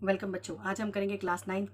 Welcome बच्चों। आज हम करेंगे class 9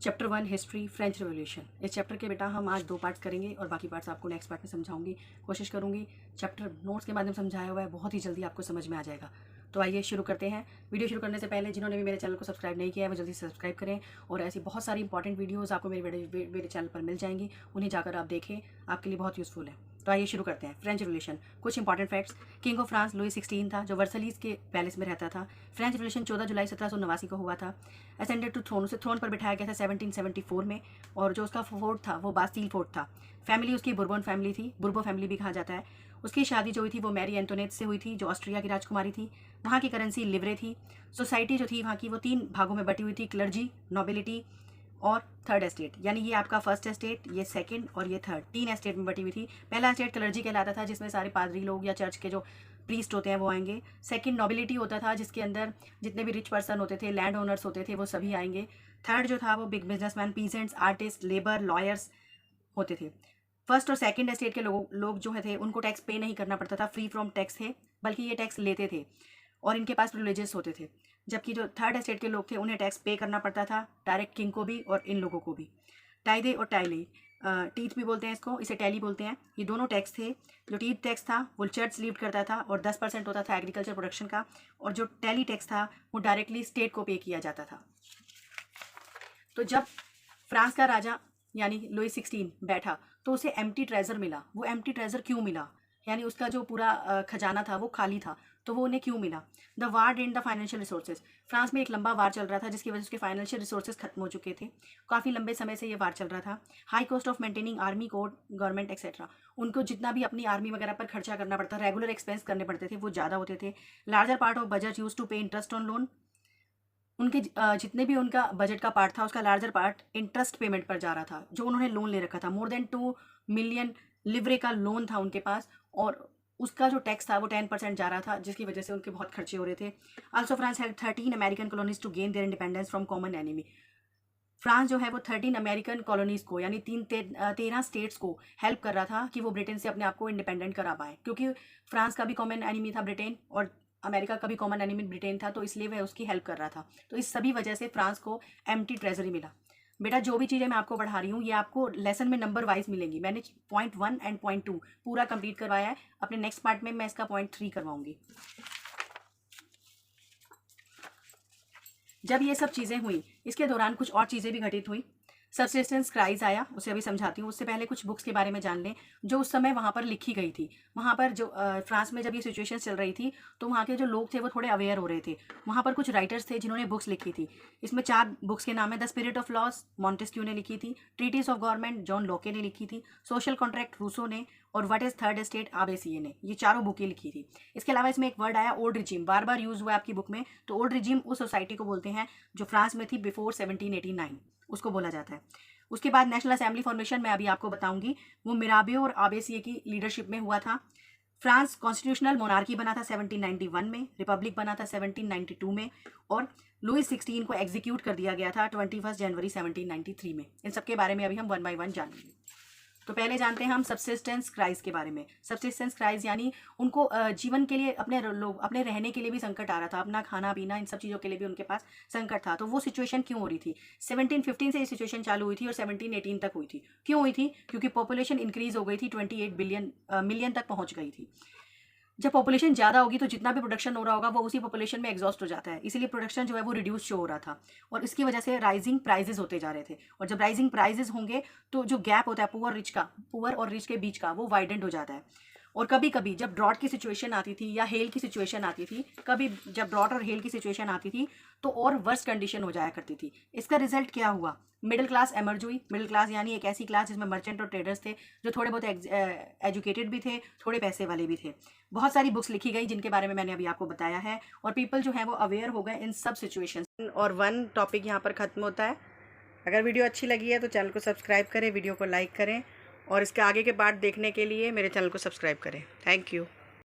chapter 1 history French revolution. इस चैप्टर के बेटा हम आज 2 पार्ट्स करेंगे और बाकी पार्ट्स आपको नेक्स्ट पार्ट में समझाऊंगी। कोशिश करूंगी चैप्टर नोट्स के माध्यम से समझाया हुआ है, बहुत ही जल्दी आपको समझ में आ जाएगा। तो आइए शुरू करते हैं। वीडियो शुरू करने से पहले जिन्होंने भी मेरे चैनल को सब्सक्राइब नहीं किया है वो जल्दी से सब्सक्राइब करें और ऐसी बहुत सारी इंपॉर्टेंट वीडियोज़ आपको मेरे चैनल पर मिल जाएंगी, उन्हें जाकर आप देखें, आपके लिए बहुत यूज़फुल है। तो आइए शुरू करते हैं। French revolution. कुछ important facts. King of France Louis 16 था, जो वर्सलीज के पैलेस में रहता था। फ्रेंच रिवॉल्यूशन 14 जुलाई 1789 को हुआ था। असेंडेड टू थ्रोन, उसे थ्रोन पर बिठाया गया था 1774 में, और जो उसका फोर्ट था वो बास्टील फोर्ट था। फैमिली उसकी बुर्बन फैमिली थी, बुर्बो फैमिली भी कहा जाता है। उसकी शादी जो हुई थी वो मैरी एंटोनेट से हुई थी, जो ऑस्ट्रिया की राजकुमारी थी। वहाँ की करेंसी लिवरे थी। सोसाइटी जो थी वहाँ की वो 3 भागों में बटी हुई थी, क्लर्जी, नोबिलिटी और थर्ड एस्टेट। यानी ये आपका फर्स्ट एस्टेट, ये सेकंड और ये थर्ड, 3 एस्टेट में बटी हुई थी। पहला एस्टेट क्लर्जी कहलाता था, जिसमें सारे पादरी लोग या चर्च के जो प्रीस्ट होते हैं वो आएंगे। सेकंड नोबिलिटी होता था, जिसके अंदर जितने भी रिच पर्सन होते थे, लैंड ओनर्स होते थे, वो सभी आएंगे। थर्ड जो था वो big businessman, peasants, artist, labour, lawyers होते थे। फर्स्ट और सेकंड एस्टेट के लोग जो थे उनको टैक्स पे नहीं करना पड़ता था, फ्री फ्रॉम टैक्स थे, बल्कि ये टैक्स लेते थे और इनके पास प्रिविलेजेस होते थे। जबकि जो थर्ड एस्टेट के लोग थे उन्हें टैक्स पे करना पड़ता था, डायरेक्ट किंग को भी और इन लोगों को भी। टाइदे और टाइले, टीथ भी बोलते हैं इसको, इसे टैली बोलते हैं, ये दोनों टैक्स थे। जो टीथ टैक्स था वो चर्च लीड करता था और 10% होता था एग्रीकल्चर प्रोडक्शन का, और जो टैली टैक्स था वो डायरेक्टली स्टेट को पे किया जाता था। तो जब फ्रांस का राजा यानी लुई 16 बैठा तो उसे एम्प्टी ट्रेजर मिला। वो एम्प्टी ट्रेजर क्यों मिला, यानी उसका जो पूरा खजाना था वो खाली था, तो वो उन्हें क्यों मिला? The war drained the financial resources. France में एक लंबा वार चल रहा था जिसकी वजह से उसके फाइनेंशियल रिसोर्सेज खत्म हो चुके थे। काफ़ी लंबे समय से ये वार चल रहा था। High cost of maintaining army, court, government etcetera. उनको जितना भी अपनी आर्मी वगैरह पर खर्चा करना पड़ता, रेगुलर एक्सपेंस करने पड़ते थे, वो ज़्यादा होते थे। Larger part of budget use to pay interest on loan. उनके जितने भी उनका बजट का पार्ट था उसका लार्जर पार्ट इंटरेस्ट पेमेंट पर जा रहा था, जो उन्होंने लोन ले रखा था। मोर देन 2 मिलियन लिवरे का लोन था उनके पास, और उसका जो टैक्स था वो 10% जा रहा था, जिसकी वजह से उनके बहुत खर्चे हो रहे थे। Also France had 13 American colonies to gain their independence from common enemy. France जो है वो 13 अमेरिकन कॉलोनीज को यानी 13 स्टेट्स को हेल्प कर रहा था कि वो ब्रिटेन से अपने आप को इंडिपेंडेंट करा पाए, क्योंकि फ्रांस का भी कॉमन एनिमी था ब्रिटेन और अमेरिका का भी कॉमन एनिमी ब्रिटेन था, तो इसलिए वह उसकी हेल्प कर रहा था। तो इस सभी वजह से फ्रांस को एम्प्टी ट्रेजरी मिला। बेटा जो भी चीज़ें मैं आपको पढ़ा रही हूँ ये आपको लेसन में नंबर वाइज मिलेंगी। मैंने पॉइंट 1 एंड पॉइंट 2 पूरा कंप्लीट करवाया है, अपने नेक्स्ट पार्ट में मैं इसका पॉइंट 3 करवाऊंगी। जब ये सब चीज़ें हुई इसके दौरान कुछ और चीज़ें भी घटित हुई। सबसिस्टेंस क्राइज आया, उसे अभी समझाती हूँ। उससे पहले कुछ बुक्स के बारे में जान लें जो उस समय वहाँ पर लिखी गई थी। वहाँ पर जो फ्रांस में जब ये सिचुएशन चल रही थी तो वहाँ के जो लोग थे वो थोड़े अवेयर हो रहे थे। वहाँ पर कुछ राइटर्स थे जिन्होंने बुक्स लिखी थी। इसमें 4 बुक्स के नाम है। The spirit of loss Montesquieu ने लिखी थी, ट्रीटीज ऑफ गवर्नमेंट जॉन लोके ने लिखी थी, सोशल कॉन्ट्रैक्ट रूसो ने, और व्हाट इज थर्ड एस्टेट आबेसिये ने। ये चारों बुकें लिखी थी। इसके अलावा इसमें एक वर्ड आया ओल्ड रिजीम, बार बार यूज हुआ है आपकी बुक में। तो ओल्ड रिजीम उस सोसाइटी को बोलते हैं जो फ्रांस में थी बिफोर 1789, उसको बोला जाता है। उसके बाद नेशनल असेंबली फॉर्मेशन मैं अभी आपको बताऊंगी, वो मिराबियो और आबेसिये की लीडरशिप में हुआ था। फ्रांस कॉन्स्टिट्यूशनल मोनार्की बना था 1791 में, रिपब्लिक बना था 1792 में, और लुई 16 को एग्जीक्यूट कर दिया गया था 21 जनवरी 1793 में। इन सब के बारे में अभी हम 1 बाय 1 जानेंगे। तो पहले जानते हैं हम सबसिस्टेंस क्राइज के बारे में। सबसिस्टेंस क्राइज यानी उनको जीवन के लिए, अपने रहने के लिए भी संकट आ रहा था, अपना खाना पीना इन सब चीज़ों के लिए भी उनके पास संकट था। तो वो सिचुएशन क्यों हो रही थी? 1715 से ये सिचुएशन चालू हुई थी और 1718 तक हुई थी। क्यों हुई थी? क्योंकि पॉपुलेशन इंक्रीज हो गई थी, 28 मिलियन तक पहुंच गई थी। जब पॉपुलेशन ज़्यादा होगी तो जितना भी प्रोडक्शन हो रहा होगा वो उसी पॉपुलेशन में एग्जॉस्ट हो जाता है, इसीलिए प्रोडक्शन जो है वो रिड्यूस शो हो रहा था, और इसकी वजह से राइजिंग प्राइजेस होते जा रहे थे। और जब राइजिंग प्राइजेस होंगे तो जो गैप होता है पुअर और रिच के बीच का, वो वाइडेंड हो जाता है। और कभी कभी जब ड्रॉट की सिचुएशन आती थी या हेल की सिचुएशन आती थी, कभी जब ड्रॉट और हेल की सिचुएशन आती थी तो और वर्स्ट कंडीशन हो जाया करती थी। इसका रिजल्ट क्या हुआ? मिडिल क्लास एमर्ज हुई। मिडिल क्लास यानी एक ऐसी क्लास जिसमें मर्चेंट और ट्रेडर्स थे, जो थोड़े बहुत एजुकेटेड भी थे, थोड़े पैसे वाले भी थे। बहुत सारी बुक्स लिखी गई जिनके बारे में मैंने अभी आपको बताया है, और पीपल जो है वो अवेयर हो गए इन सब सिचुएशन। और 1 टॉपिक यहाँ पर ख़त्म होता है। अगर वीडियो अच्छी लगी है तो चैनल को सब्सक्राइब करें, वीडियो को लाइक करें, और इसके आगे के पार्ट देखने के लिए मेरे चैनल को सब्सक्राइब करें। Thank you.